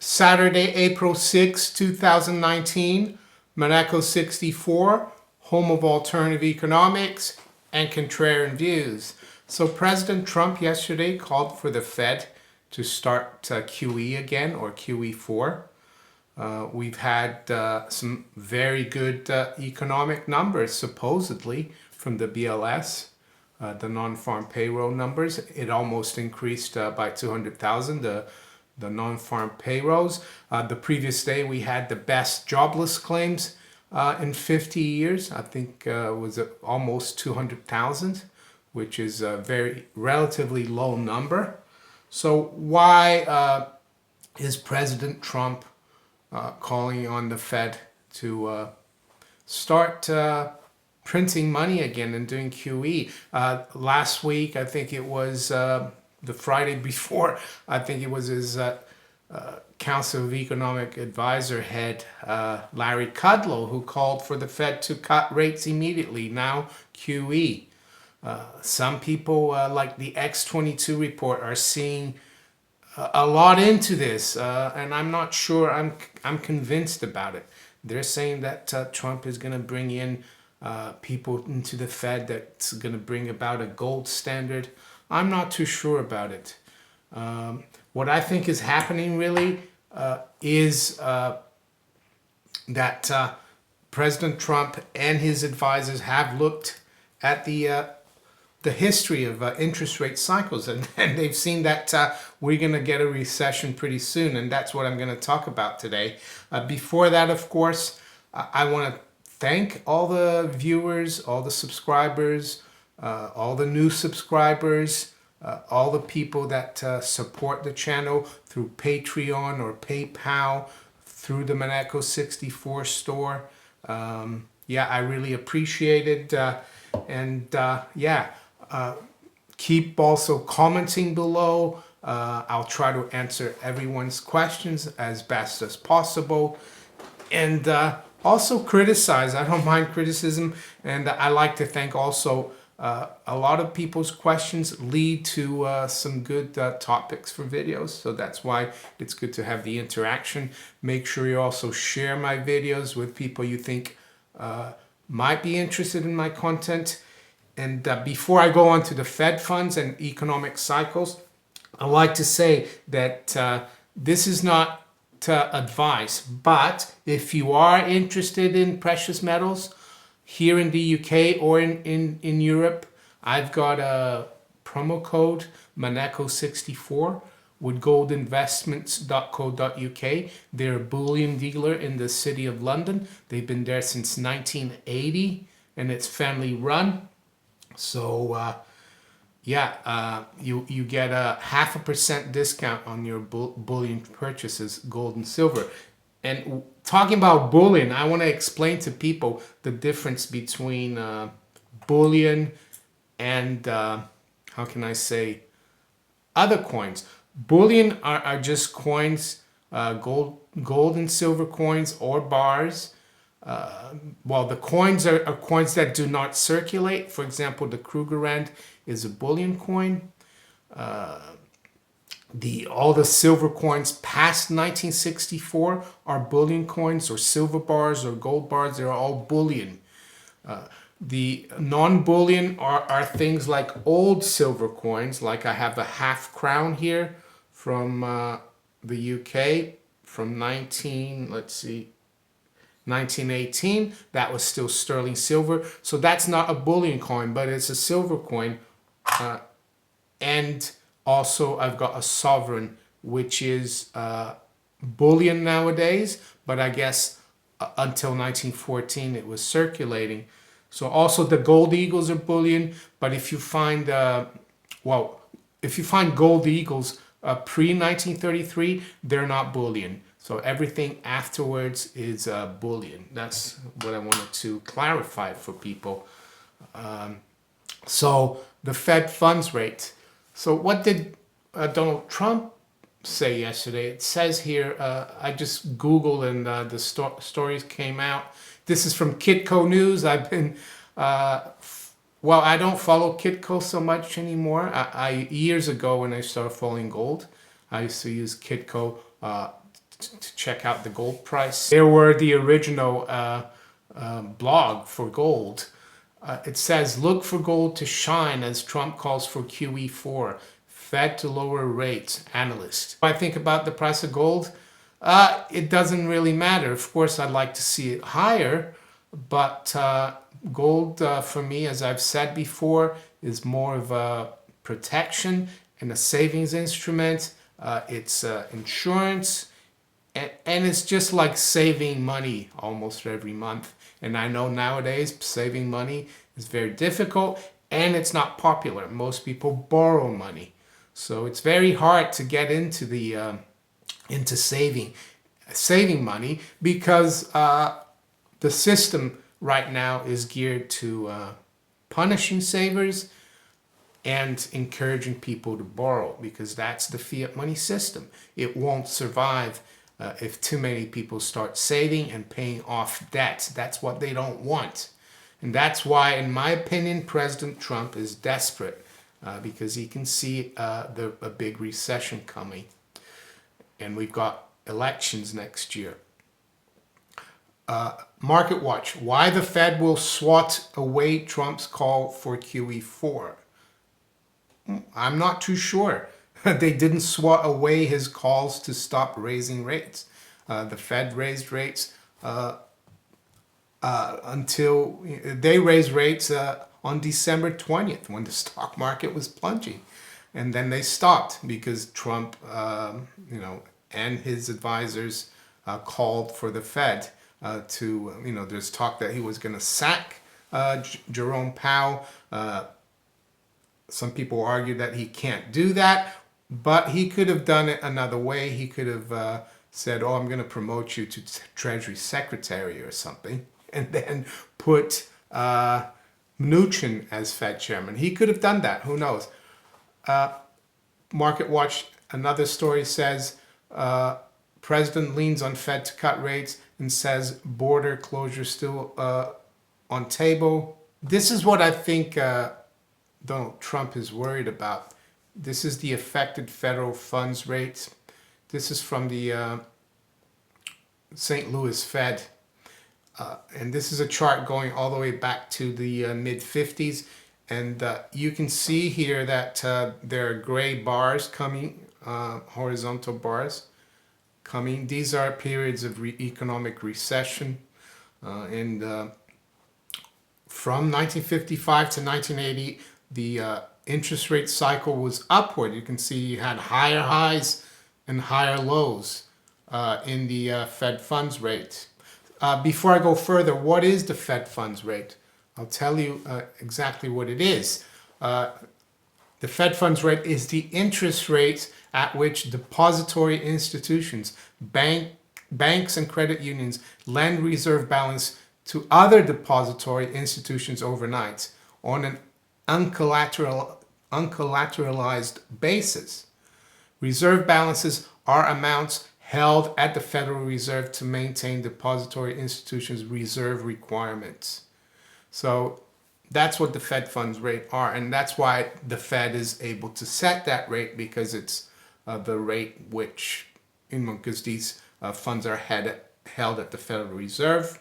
Saturday, April 6, 2019, Maneco 64, home of alternative economics and contrarian views. So President Trump yesterday called for the Fed to start QE again, or QE4. We've had some very good economic numbers, supposedly, from the BLS. The non-farm payroll numbers, it almost increased by 200,000, the non-farm payrolls. The previous day we had the best jobless claims in 50 years. I think it was almost 200,000, which is a very relatively low number. So why is President Trump calling on the Fed to start printing money again and doing QE? Last week, I think it was the Friday before, I think it was his Council of Economic Advisor head, Larry Kudlow, who called for the Fed to cut rates immediately. Now QE. Some people like the X22 report are seeing a lot into this, and I'm not sure I'm convinced about it. They're saying that Trump is going to bring in people into the Fed that's going to bring about a gold standard. I'm not too sure about it. What I think is happening really is that President Trump and his advisors have looked at the history of interest rate cycles, and they've seen that we're going to get a recession pretty soon, and that's what I'm going to talk about today. Before that, of course, I want to thank all the viewers, all the subscribers, all the new subscribers, all the people that support the channel through Patreon or PayPal, through the Maneco 64 store. Yeah, I really appreciate it. Keep also commenting below. I'll try to answer everyone's questions as best as possible. And also criticize. I don't mind criticism. And I like to thank also a lot of people's questions lead to some good topics for videos. So that's why it's good to have the interaction. Make sure you also share my videos with people you think might be interested in my content. And before I go on to the Fed funds and economic cycles, I like to say that this is not advice, but if you are interested in precious metals here in the UK or in Europe, I've got a promo code maneco64 with goldinvestments.co.uk. They're a bullion dealer in the city of London. They've been there since 1980 and it's family run. So you get a 0.5% discount on your bullion purchases, gold and silver. And talking about bullion, I want to explain to people the difference between bullion and how can I say, other coins. Bullion are just coins, gold and silver coins or bars. Well, the coins are coins that do not circulate. For example, the Krugerrand is a bullion coin. All the silver coins past 1964 are bullion coins, or silver bars or gold bars. They're all bullion. The non-bullion are things like old silver coins, like I have a half crown here from the UK from 1918. That was still sterling silver. So that's not a bullion coin, but it's a silver coin. And also I've got a sovereign, which is bullion nowadays, but I guess until 1914 it was circulating. So also the gold eagles are bullion, but if you find gold eagles pre-1933, they're not bullion. So everything afterwards is bullion. That's what I wanted to clarify for people. So the Fed funds rate. So what did Donald Trump say yesterday? It says here, I just Googled and the stories came out. This is from Kitco News. I've been, well, I don't follow Kitco so much anymore. Years ago when I started following gold, I used to use Kitco to check out the gold price. There were the original blog for gold. It says, look for gold to shine as Trump calls for QE4. Fed to lower rates, analyst. When I think about the price of gold, it doesn't really matter. Of course, I'd like to see it higher, but gold for me, as I've said before, is more of a protection and a savings instrument. It's insurance, and it's just like saving money almost every month. And I know nowadays saving money is very difficult and it's not popular. Most people borrow money. So it's very hard to get into the into saving money because the system right now is geared to punishing savers and encouraging people to borrow, because that's the fiat money system. It won't survive if too many people start saving and paying off debts. That's what they don't want. And that's why, in my opinion, President Trump is desperate because he can see a big recession coming. And we've got elections next year. Market Watch, why the Fed will swat away Trump's call for QE4. I'm not too sure. They didn't swat away his calls to stop raising rates. The Fed raised rates until they raised rates on December 20th when the stock market was plunging. And then they stopped because Trump, and his advisors called for the Fed to, there's talk that he was going to sack Jerome Powell. Some people argue that he can't do that, but he could have done it another way. He could have said, oh, I'm going to promote you to Treasury Secretary or something, and then put Mnuchin as Fed chairman. He could have done that. Who knows? Market Watch, another story says, President leans on Fed to cut rates and says border closure still on table. This is what I think Donald Trump is worried about. This is the affected federal funds rate. This is from the St. Louis Fed. And this is a chart going all the way back to the mid-50s. And you can see here that there are gray bars coming, horizontal bars coming. These are periods of economic recession. And from 1955 to 1980, the interest rate cycle was upward. You can see you had higher highs and higher lows in the Fed funds rate. Before I go further, what is the Fed funds rate? I'll tell you exactly what it is. The Fed funds rate is the interest rate at which depository institutions, banks and credit unions lend reserve balance to other depository institutions overnight on an uncollateralized basis. Reserve balances are amounts held at the Federal Reserve to maintain depository institutions' reserve requirements. So that's what the Fed funds rate are, and that's why the Fed is able to set that rate, because it's the rate which, because these funds are held at the Federal Reserve.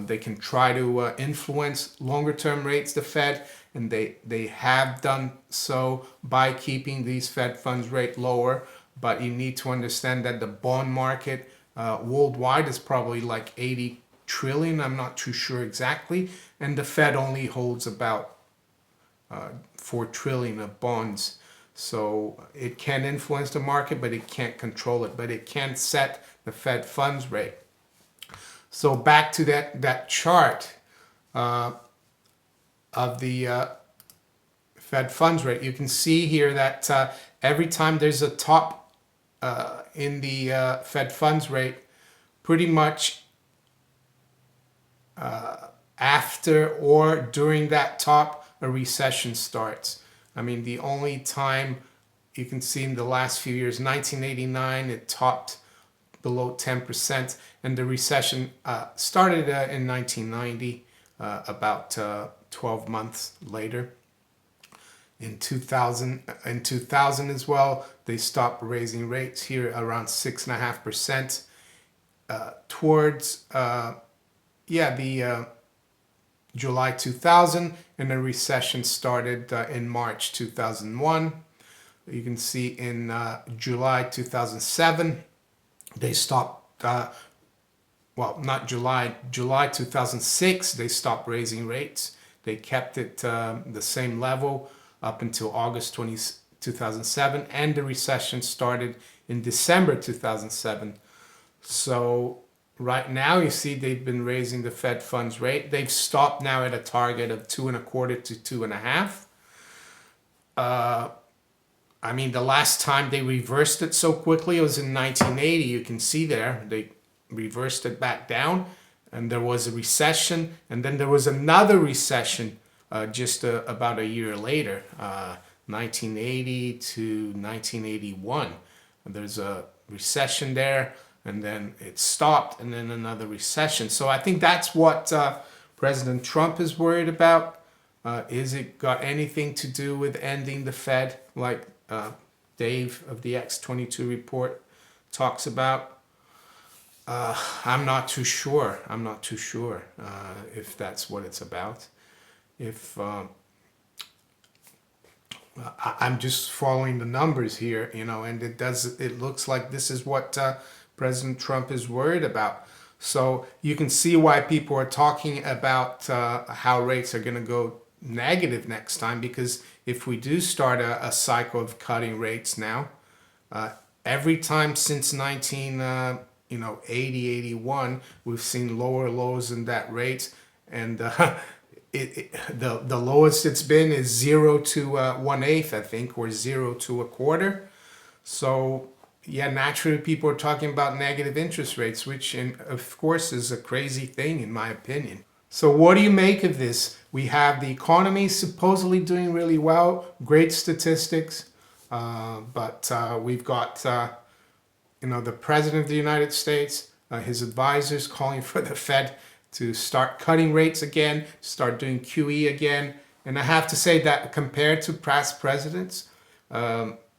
They can try to influence longer term rates, the Fed, and they have done so by keeping these Fed funds rate lower. But you need to understand that the bond market worldwide is probably like 80 trillion. I'm not too sure exactly. And the Fed only holds about 4 trillion of bonds. So it can influence the market, but it can't control it. But it can set the Fed funds rate. So back to that chart of the Fed funds rate, you can see here that every time there's a top in the Fed funds rate, pretty much after or during that top, a recession starts. I mean, the only time you can see in the last few years, 1989, it topped below 10%, and the recession started in 1990, about 12 months later. In 2000 as well, they stopped raising rates here around 6.5% towards July 2000, and the recession started in March 2001. You can see in July 2007, they stopped, not July 2006, they stopped raising rates. They kept it the same level up until August 2007, and the recession started in December 2007. So right now, you see they've been raising the Fed funds rate. They've stopped now at a target of 2.25 to 2.5. I mean, the last time they reversed it so quickly, it was in 1980. You can see there, they reversed it back down, and there was a recession, and then there was another recession just about a year later, 1980 to 1981. And there's a recession there, and then it stopped, and then another recession. So I think that's what President Trump is worried about. Is it got anything to do with ending the Fed, like Dave of the X22 report talks about? I'm not too sure. I'm not too sure if that's what it's about. If I'm just following the numbers here, you know, and it looks like this is what President Trump is worried about. So you can see why people are talking about how rates are going to go negative next time, because if we do start a cycle of cutting rates now, every time since 80, 81, we've seen lower lows in that rate, and the lowest it's been is 0 to 1/8, I think, or 0 to 1/4. So yeah, naturally people are talking about negative interest rates, which of course is a crazy thing in my opinion. So what do you make of this? We have the economy supposedly doing really well, great statistics, but we've got the President of the United States, his advisors calling for the Fed to start cutting rates again, start doing QE again. And I have to say that compared to past presidents,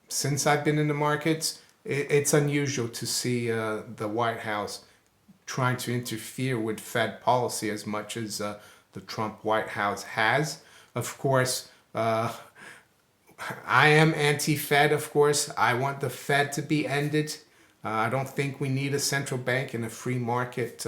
since I've been in the markets, it's unusual to see the White House trying to interfere with Fed policy as much as the Trump White House has. Of course, I am anti-Fed, of course. I want the Fed to be ended. I don't think we need a central bank in a free market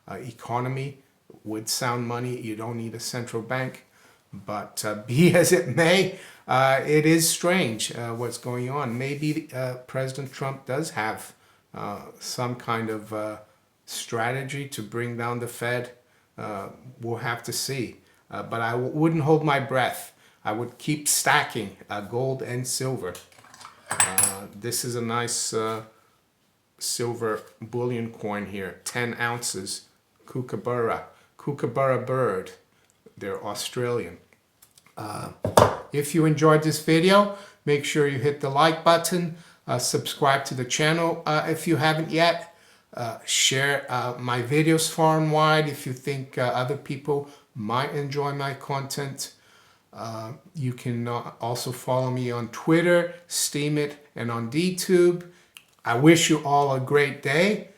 economy. With sound money, you don't need a central bank. But be as it may, it is strange what's going on. Maybe President Trump does have some kind of strategy to bring down the Fed. We'll have to see. But I wouldn't hold my breath. I would keep stacking gold and silver. This is a nice silver bullion coin here, 10 ounces, kookaburra bird. They're Australian. If you enjoyed this video, make sure you hit the like button, subscribe to the channel if you haven't yet. Share my videos far and wide if you think other people might enjoy my content. You can also follow me on Twitter, Steemit, and on DTube. I wish you all a great day,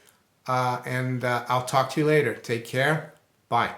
and I'll talk to you later. Take care. Bye.